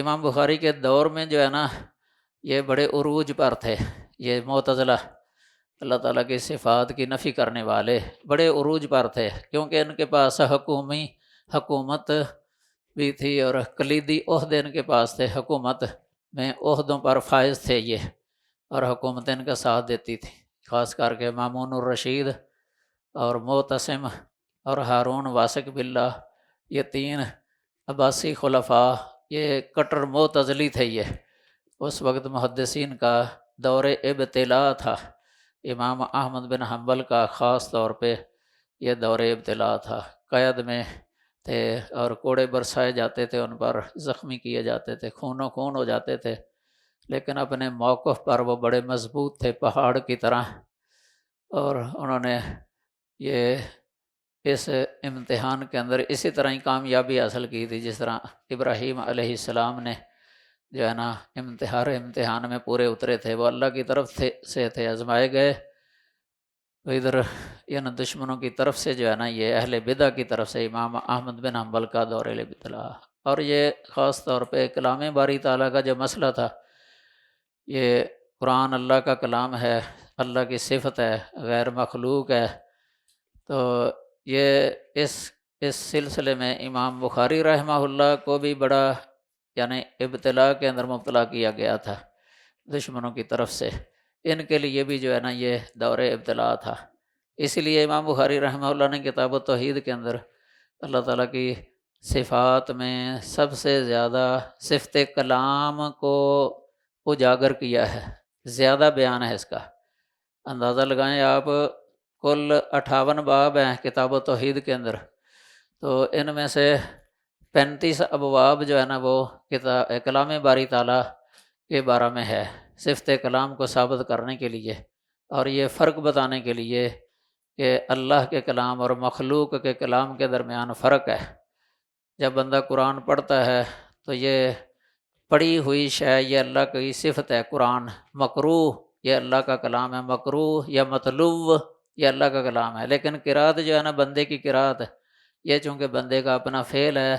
امام بخاری کے دور میں جو ہے نا یہ بڑے عروج پر تھے، یہ معتزلہ اللہ تعالیٰ کی صفات کی نفی کرنے والے بڑے عروج پر تھے، کیونکہ ان کے پاس حکومت بھی تھی اور کلیدی عہدے ان کے پاس تھے، حکومت میں عہدوں پر فائز تھے یہ، اور حکومت ان کا ساتھ دیتی تھی، خاص کر کے مامون الرشید اور معتصم اور ہارون واسق باللہ، یہ تین عباسی خلفاء یہ کٹر معتزلی تھے یہ۔ اس وقت محدثین کا دور ابتلا تھا، امام احمد بن حنبل کا خاص طور پہ یہ دور ابتلا تھا، قید میں تھے اور کوڑے برسائے جاتے تھے، ان پر زخمی کیے جاتے تھے، خون و خون ہو جاتے تھے، لیکن اپنے موقف پر وہ بڑے مضبوط تھے پہاڑ کی طرح، اور انہوں نے یہ اس امتحان کے اندر اسی طرح ہی کامیابی حاصل کی تھی جس طرح ابراہیم علیہ السلام نے جو ہے نا امتحان میں پورے اترے تھے، وہ اللہ کی طرف سے تھے، آزمائے گئے، تو ادھر دشمنوں کی طرف سے جو ہے نا یہ اہل بدع کی طرف سے امام احمد بن حنبل کا دور ابتلا، اور یہ خاص طور پہ کلام باری تعالیٰ کا جو مسئلہ تھا، یہ قرآن اللہ کا کلام ہے، اللہ کی صفت ہے، غیر مخلوق ہے، تو یہ اس سلسلے میں امام بخاری رحمہ اللہ کو بھی بڑا یعنی ابتلا کے اندر مبتلا کیا گیا تھا دشمنوں کی طرف سے، ان کے لیے بھی جو ہے نا یہ دور ابتلا تھا، اس لیے امام بخاری رحمہ اللہ نے کتاب التوحید کے اندر اللہ تعالیٰ کی صفات میں سب سے زیادہ صفت کلام کو اجاگر کیا ہے، زیادہ بیان ہے اس کا، اندازہ لگائیں آپ، کل 58 باب ہیں کتاب التوحید کے اندر، تو ان میں سے 35 ابواب جو ہے نا وہ کلام باری تعالیٰ کے بارے میں ہے، صفت کلام کو ثابت کرنے کے لیے، اور یہ فرق بتانے کے لیے کہ اللہ کے کلام اور مخلوق کے کلام کے درمیان فرق ہے۔ جب بندہ قرآن پڑھتا ہے تو یہ پڑھی ہوئی شے یہ اللہ کی صفت ہے، قرآن مقروء یہ اللہ کا کلام ہے، مقروء یا مطلوع یہ اللہ کا کلام ہے، لیکن قرات جو ہے نا بندے کی قرات یہ چونکہ بندے کا اپنا فعل ہے،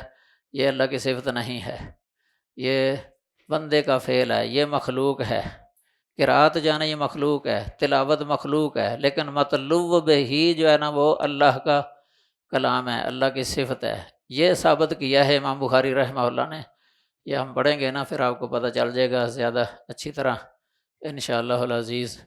یہ اللہ کی صفت نہیں ہے، یہ بندے کا فعل ہے، یہ مخلوق ہے، قرات جو ہے نا یہ مخلوق ہے، تلاوت مخلوق ہے، لیکن مطلوع بہی جو ہے نا وہ اللہ کا کلام ہے، اللہ کی صفت ہے، یہ ثابت کیا ہے امام بخاری رحمہ اللہ نے، یہ ہم پڑھیں گے نا پھر آپ کو پتہ چل جائے گا زیادہ اچھی طرح انشاءاللہ العزیز۔